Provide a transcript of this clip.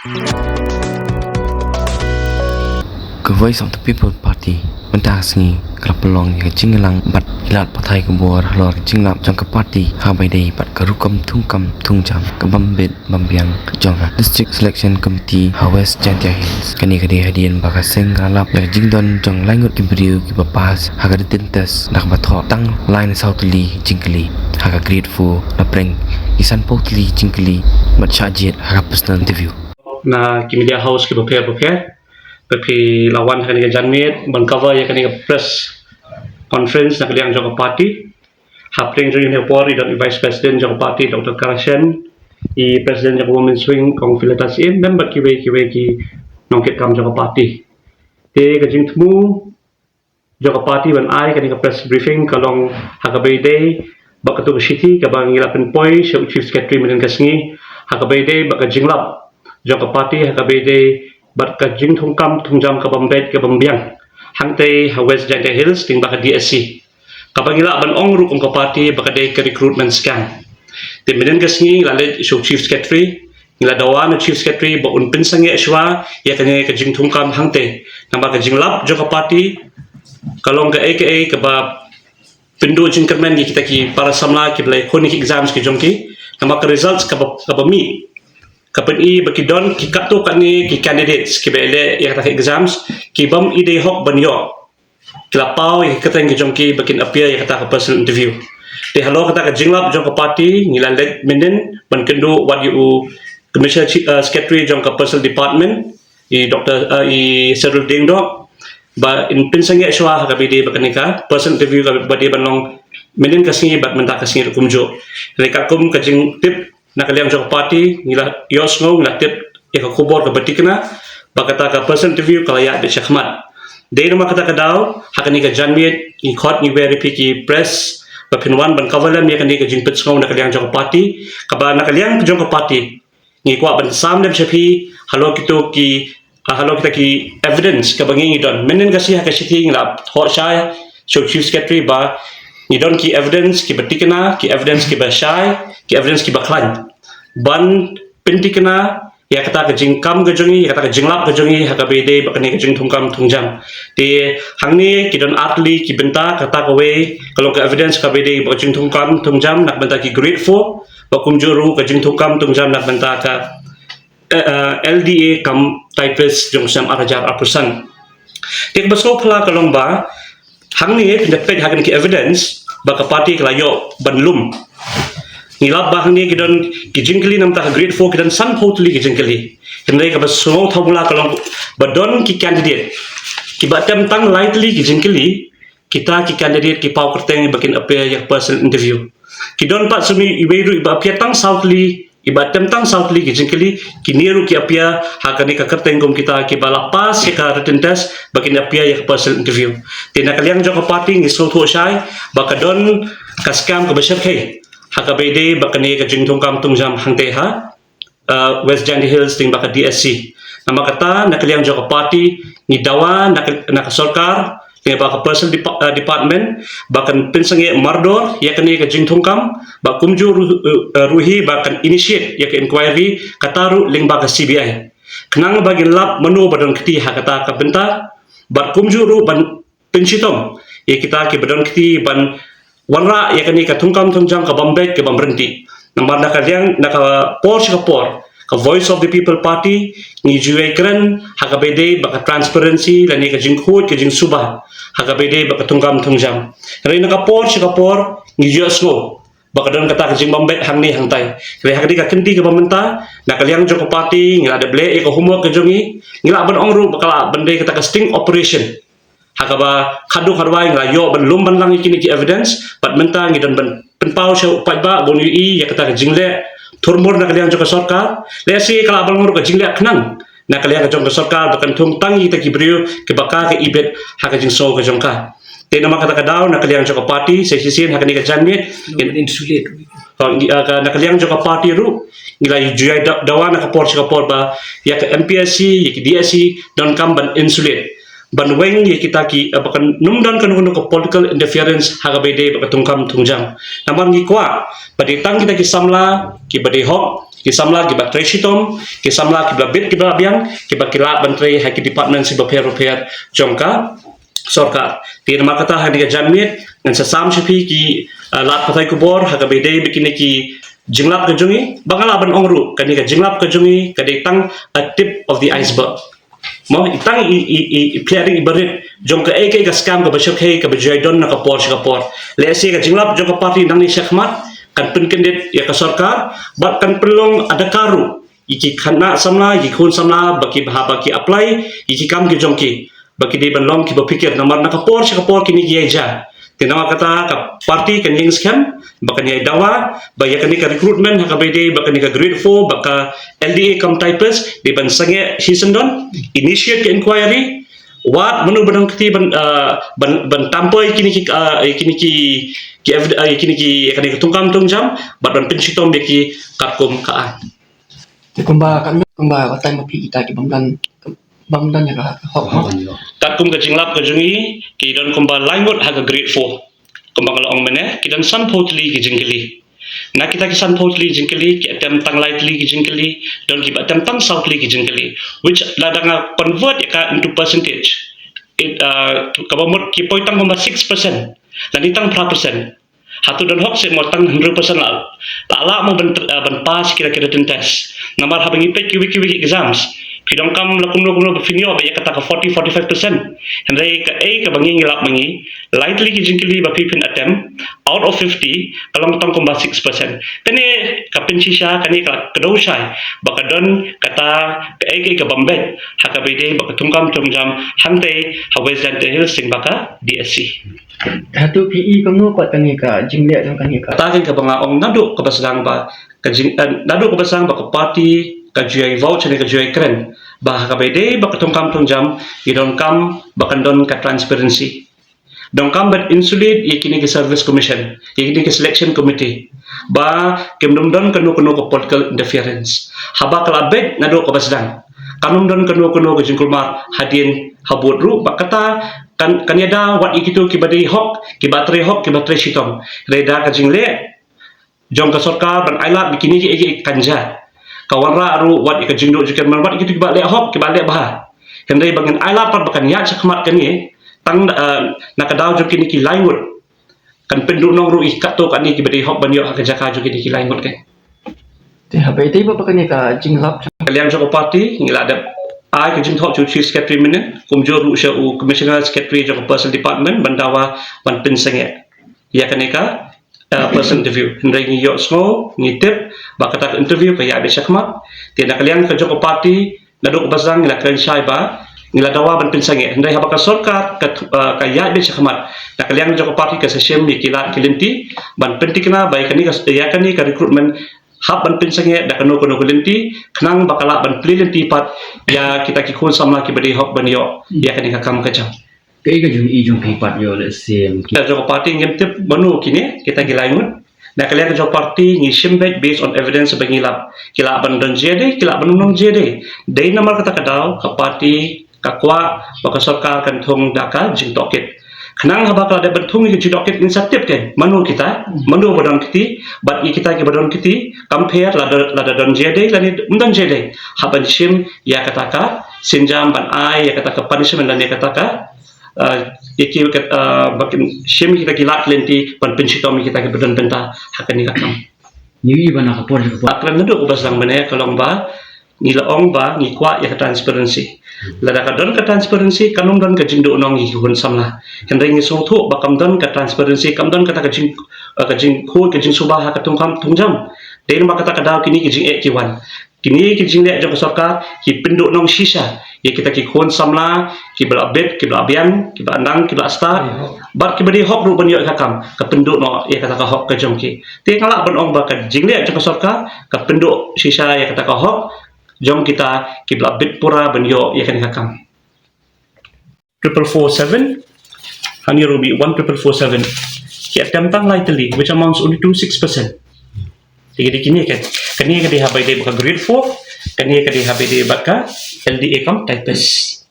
The Voice of the People Party mentah sengi kerap pelong yang jinglang bat hilat patai kebor halor jinglap jang ke parti habai dei bat kerukam tungkam tungjam ke bambit bambiang jonga District Selection Committee Hawes Jantia Hills kani hadian bakaseng ralap yang jingdon jong langut kibriu ki bapas haga ditintes nak bathok tang line southly jingkeli haga grateful na preng isan potli jingkeli bat syajit haga personal interview na media house ke prepare tapi lawan kan ke janmit ban cover ya kan ke press conference nak liang jong party hapring jong ne pori dan vice president jong party Dr. Karashen i president jong women swing kong filatas in member ki nongket kam jong party te ke jing temu jong party ban ai kan ke press briefing kalong hakabai day bakatu ke city ke bang ilapen poi chief secretary menen kasngi hakabai day bak jinglap jong party hakabai day bat ka jing thungkam thungjam ka bambet ka bambiang hangte West Jantia Hills ting baka DSC kapagila ban ong ru kong ka party baka day ka recruitment scam timinen kasngi lalet show chief secretary ngila dawan chief secretary ba un pinsange shwa ya kanya ka jing thungkam hangte namba ka jinglap jo ka party kalong ka aka ka ba pindo jingkermen kita ki para samla ki blai khonik exams ki jongki namba ka results ka ba mi kapan i bakidon ki kapto kani ki candidates ki bele yang tak exams ki bam ide hok banyo kilapau yang kata yang jongki bakin appear yang kata personal interview de halo kata ka jinglap jong ka party ngilalet menden ban kendo what you commissioner secretary jong ka personal department i dr i Cyril Dingdok ba in pinsange shwa ka bide bakanika personal interview ka bade banong menden kasngi bat menta kasngi kumjo rekakum ka jing tip nak liang jong party ngila yos ngau ngila tip ya ka kubor ka batikna bakata ka person interview kala ya de Shekhmat de nama kata ka daw hakani ka janmit in court ni very picky press ba pinwan ban kavalam ya kani ka jingpet ngau nak liang jong party ka ba nak liang jong party ngi kwa ban sam dem shepi halo kita ki evidence ka bangi don menen ka si ha ka siti ngila hot shy show chief secretary ba ni don ki evidence ki batikna ki evidence ki ba shy ki evidence ki baklan ban pentikna ya kata ke jingkam ke jongi ya kata ke jinglap ke jongi haka bede bakane ke jing thungkam thungjam te hangni ki don atli ki benta kata ke we kalau ke evidence ka bede bak jing thungkam thungjam nak benta ki grateful bakum juru ke jing thungkam thungjam nak benta ka LDA kam typist jong sam arajar apusan te basko phala kalong ba hangni pendepet hakan ki evidence baka party kelayo banlum ngilap bah ni kidon kijingkeli nam ta grade 4 kidon san potli kijingkeli kendai ka baso thobula kalong badon ki candidate ki batam tang lightly kijingkeli kita ki candidate ki pau kerteng bakin appear ya personal interview kidon pat sumi iberu iba appear tang southly iba tentang southly kijingkeli kiniru ki appear hakani ka kerteng gom kita ki balapas ka written test bakin appear ya personal interview tina kaliang joko party ngi so tho shai bakadon kaskam ka bashar kai hakabede bakani ka jingthong kam tungjam hangte ha West Jantia Hills ting baka DSC nama kata nakaliang joko party ni dawan nak sarkar ting baka personal department bakan pinsange mardor yakani ka jingthong kam bakumju ruhi bakan initiate yak inquiry kataru ling baka CBI kenang bagi lab menu badon kiti hakata ka benta bakumju ru ban pinsitom ya kita ki badon kiti ban wanra ya kani ka thungkam thungjam ka bambet ke bamrenti nambar nak liang nak por ka voice of the people party ni juai kren hakabede baka transparency lani ka jingkhut ka jing subah hakabede baka thungkam thungjam rai nak por ni juasno baka don kata ka jing bambet hangni hangtai rai hakadi ka kenti ka bamenta nak liang joko party ngila de ble ka homework ka jongi ngila ban ongru bakala bande kata ka sting operation hakaba khadu harwai ngayo ban lum ban lang ikini ki evidence pat menta ngi don ban penpau sha upai ba bon ui ya kata jingle thurmur nak liang joka sarkar lesi kala bal mur ka jingle khnang nak liang joka sarkar bakan thung tangi ta ki brio ke baka ke ibet haka jing so ka jongka te nama kata daw nak liang joka party sesisian hakani ka janmit insulate nak liang joka party ru ngila juyai dawan ka por ba ya ka MPSC ya ki DSC don kam ban insulate banweng ye kita ki bakan numdan kan ke political interference haga bede baka tungkam tungjam namar ni kwa bade tang kita ki samla ki bade hok ki samla ki batre shitom ki samla ki babit ki babiang ki bakila bantre ha ki department si repair jongka sorkar ti nama kata ha diga janmit ngan sasam sipi ki lat patai kubor haga bede bikini ki jinglap ke jungi bangala ban ongru kan diga jinglap ke jungi kadai tang a tip of the iceberg mau itang piari ibarit jong ke eke ka scam ka bashir ke ka bajai don na ka por le si ka jinglap jong ka parti nang ni syakmat kan pun kendit ya ka sarkar bat kan pelong ada karu iki khana samla iki khun samla baki bahaba ki apply iki kam ki jong ki baki de ban long ki bapikir namar na ka por kini ki ja tinama kata ka parti kan yang scam baka ni dawa baya kan ni ka recruitment ha ka bede baka ni ka grade 4 baka LDA kam typist di ban sange season don initiate ke inquiry wat menu benang kiti ban tampoi kini ki kan ni tungkam tungjam bat ban pensitom beki katkum kaan kumba watai mapi kita ki bangdan ya ka hok katkum ka jinglap ka jungi ki don kumba langut ha ka grade 4 kumba kalau ong mene ki don san potli ki jingkeli na kita ki san potli jingkeli ki atem tang lightly ki jingkeli don ki atem tang southly ki jingkeli which ladanga convert ka into percentage it kabamut ki poitang kumba 6% dan itang 4% hatu dan hok se motang 100% la mo ban pass kira-kira test namar habang ipek kiwi exams pidong kam lakum finio ba kata ka 40-45% hendai ka ka bangi ngilap mangi lightly ki jingkili ba pipin attempt out of 50 kalong tang kumba 6% kene ka pensisha kani ka kedosai baka don kata ka ka bambet haka bede baka tungkam tungjam hantai hawes dan tehil sing baka DSC hatu PE kamu kuat kani ka jingle jong kani ka takin ka banga ong nadu ka basang ba ka nadu ka basang ba ka party kajuai voucher ni kajuai keren bah kabede bak tungkam tungjam idon kam bakan don ka transparency don kam bat insulate yakini ke service commission yakini ke selection committee ba kemdom don kanu ko political interference haba kalabet nado ka basdang kanum don kanu ke jingkulmar hadin habut ru bakata kan yada wat ikitu ki bade hok ki batre shitom reda ka jingle jong ka sarkar ban ailat bikini ki kanja kawanra aru wat ika jingdo jikan man wat gitu kibalik hok kibalik bah kendai bangan ailat par bakan ya sakmat kani tang nakadaw jo kini ki laingut kan penduk nong ru ikat to kani kibade hok banyo hak jaka jo kini ki laingut kan te habai te ba kani ka jinglap kalian joko parti ngila ada ai ke jing thok chu chief secretary minen kumjor ru sha u commissioner secretary joko personal department bandawa ban pinsenge ya kani ka person interview hendai ni yok smo ni tip bakata interview kaya be syakmat tiada kalian ke joko parti naduk basang ngila kalian syai ba ngila dawa ban pinsange hendai habaka sorkat kaya be syakmat na kalian joko parti ke session ni kila kilinti ban pentikna baik ni ya kani ka recruitment hab ban pinsange da kanu kilinti kenang bakala ban pilinti pat ya kita ki khun samla ki badi hok ban yo ya kani ka kam kacang cái jung pipat yo le sem kita joko parti ngem tip banu kini kita gilaingut na kalian joko parti ngi shimbet based on evidence bangilap kila ban don jede kila ban nong jede dei namar kata kadau ka parti ka kwa baka sarkar kan thong daka jing toket khnang haba kala de benthung ngi jing toket initiative ken manu kita manu badon kiti bat i kita ki badon kiti compare lada don jede lani don jede haban shim ya kata ka sinjam ban ai ya kata ka punishment dan ya kata ka iki bakin shim kita kilat lenti pan pensitom kita ke badan benta hakan ni kakam ni bana ka por akran ndu ko basang bane kalong ba ni laong ba ni kwa ya transparency lada ka don ka transparency kanum don ka jingdo nong hi hun samla hendai ni so thu bakam don ka transparency kam don kata ka jing khu ka jing subah ka tungkam tungjam dein ba kata ka daw kini ki jing ki wan kini ki jing le jong sarkar ki penduk nong shisha ya kita ki khon samla ki belabet ki belabian ki bandang ki belasta bar ki badi hok ru ban yo kakam ka penduk no ya kata ka hok ka jong ki te ngala ban ong ba ka jing le jong sarkar ka penduk shisha ya kata ka hok jong kita ki belabet pura ban yo ya kan kakam 447 hani ruby 1447 ki atemptang lightly which amounts only to 6%. Jadi kini kan kini ka dihabay day baka grade 4 kani ka dihabay day baka LDA kam typist